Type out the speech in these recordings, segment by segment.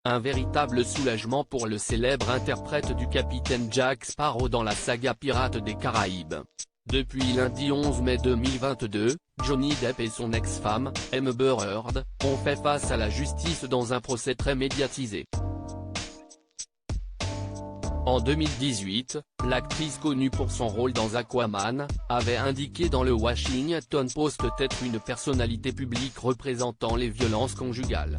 Un véritable soulagement pour le célèbre interprète du capitaine Jack Sparrow dans la saga Pirates des Caraïbes. Depuis lundi 11 mai 2022, Johnny Depp et son ex-femme, Amber Heard, ont fait face à la justice dans un procès très médiatisé. En 2018, l'actrice connue pour son rôle dans Aquaman, avait indiqué dans le Washington Post être une personnalité publique représentant les violences conjugales.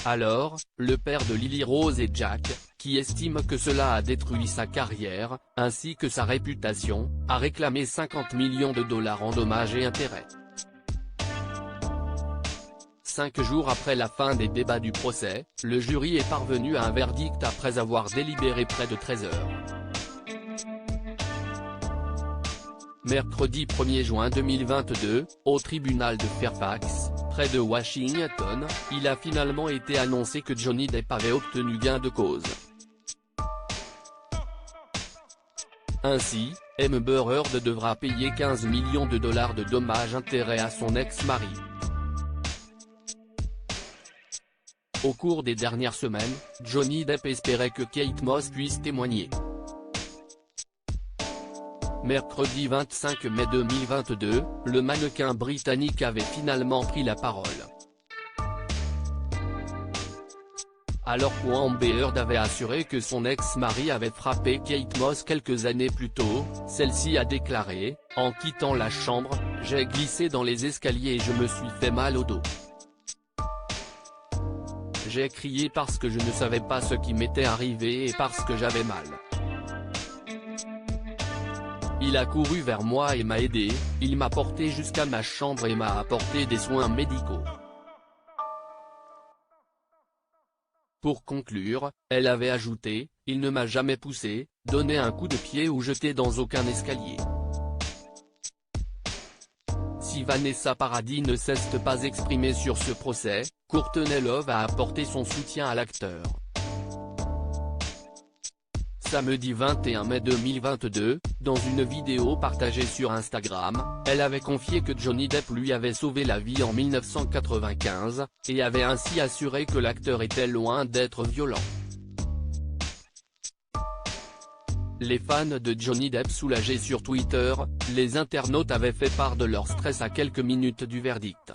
Alors, le père de Lily Rose et Jack, qui estime que cela a détruit sa carrière, ainsi que sa réputation, a réclamé 50 millions de dollars en dommages et intérêts. 5 jours après la fin des débats du procès, le jury est parvenu à un verdict après avoir délibéré près de 13 heures. Mercredi 1er juin 2022, au tribunal de Fairfax, près de Washington, il a finalement été annoncé que Johnny Depp avait obtenu gain de cause. Ainsi, Amber Heard devra payer 15 millions de dollars de dommages-intérêts à son ex-mari. Au cours des dernières semaines, Johnny Depp espérait que Kate Moss puisse témoigner. Mercredi 25 mai 2022, le mannequin britannique avait finalement pris la parole. Alors qu'Amber Heard avait assuré que son ex-mari avait frappé Kate Moss quelques années plus tôt, celle-ci a déclaré, « En quittant la chambre, j'ai glissé dans les escaliers et je me suis fait mal au dos. J'ai crié parce que je ne savais pas ce qui m'était arrivé et parce que j'avais mal. Il a couru vers moi et m'a aidé, il m'a porté jusqu'à ma chambre et m'a apporté des soins médicaux. » Pour conclure, elle avait ajouté, « Il ne m'a jamais poussé, donné un coup de pied ou jeté dans aucun escalier. » Si Vanessa Paradis ne s'est pas exprimée sur ce procès, Courtney Love a apporté son soutien à l'acteur. Samedi 21 mai 2022, dans une vidéo partagée sur Instagram, elle avait confié que Johnny Depp lui avait sauvé la vie en 1995, et avait ainsi assuré que l'acteur était loin d'être violent. Les fans de Johnny Depp soulagés sur Twitter, les internautes avaient fait part de leur stress à quelques minutes du verdict.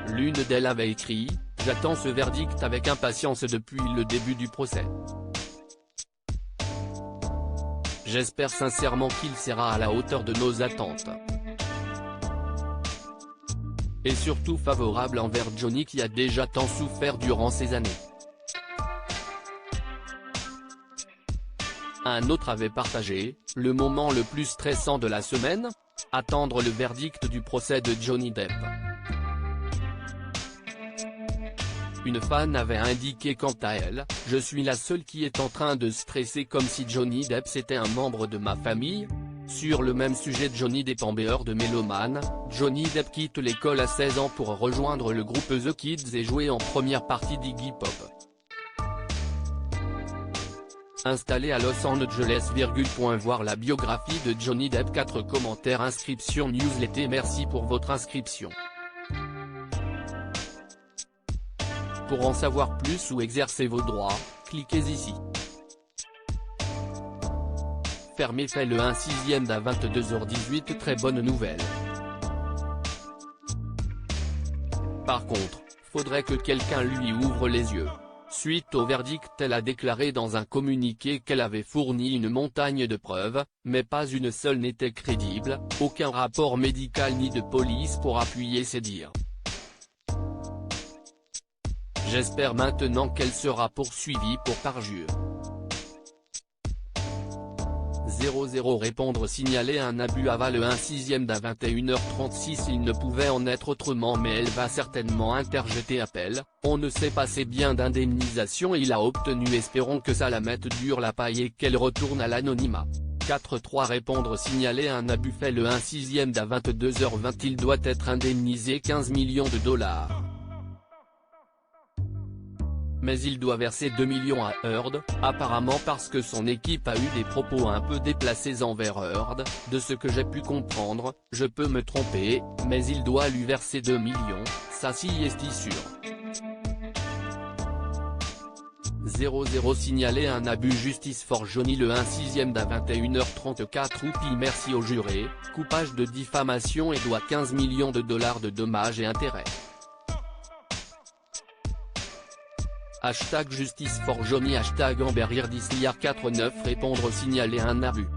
L'une d'elles avait écrit, « J'attends ce verdict avec impatience depuis le début du procès. J'espère sincèrement qu'il sera à la hauteur de nos attentes. Et surtout favorable envers Johnny qui a déjà tant souffert durant ces années. » Un autre avait partagé, « Le moment le plus stressant de la semaine ? Attendre le verdict du procès de Johnny Depp. » Une fan avait indiqué quant à elle, « Je suis la seule qui est en train de stresser comme si Johnny Depp c'était un membre de ma famille ?» Sur le même sujet, Johnny Depp Amber Heard mélomane, Johnny Depp quitte l'école à 16 ans pour rejoindre le groupe The Kids et jouer en première partie d'Iggy Pop. Installé à Los Angeles. Voir la biographie de Johnny Depp. 4 commentaires. Inscription newsletter. Merci pour votre inscription. Pour en savoir plus ou exercer vos droits, cliquez ici. Fermé. Fait le 1/6 à 22h18. Très bonne nouvelle. Par contre, faudrait que quelqu'un lui ouvre les yeux. Suite au verdict, elle a déclaré dans un communiqué qu'elle avait fourni une montagne de preuves, mais pas une seule n'était crédible, aucun rapport médical ni de police pour appuyer ses dires. J'espère maintenant qu'elle sera poursuivie pour parjure. 00 Répondre. Signaler un abus à le 1/6 à 21h36. Il ne pouvait en être autrement, mais elle va certainement interjeter appel. On ne sait pas, c'est bien d'indemnisation il a obtenu. Espérons que ça la mette dur la paille et qu'elle retourne à l'anonymat. 4-3 Répondre. Signaler un abus fait le 1/6 à 22h20. Il doit être indemnisé 15 millions de dollars. mais il doit verser 2 millions à Heard, apparemment parce que son équipe a eu des propos un peu déplacés envers Heard. De ce que j'ai pu comprendre, je peux me tromper, mais il doit lui verser 2 millions, ça si est sûr. 00 signalé un abus justice for Johnny le 1/6 d'à 21h34 août. Merci au juré, coupage de diffamation et doit 15 millions de dollars de dommages et intérêts. #justice for Johnny #Amber Heard 49 répondre signaler un abus.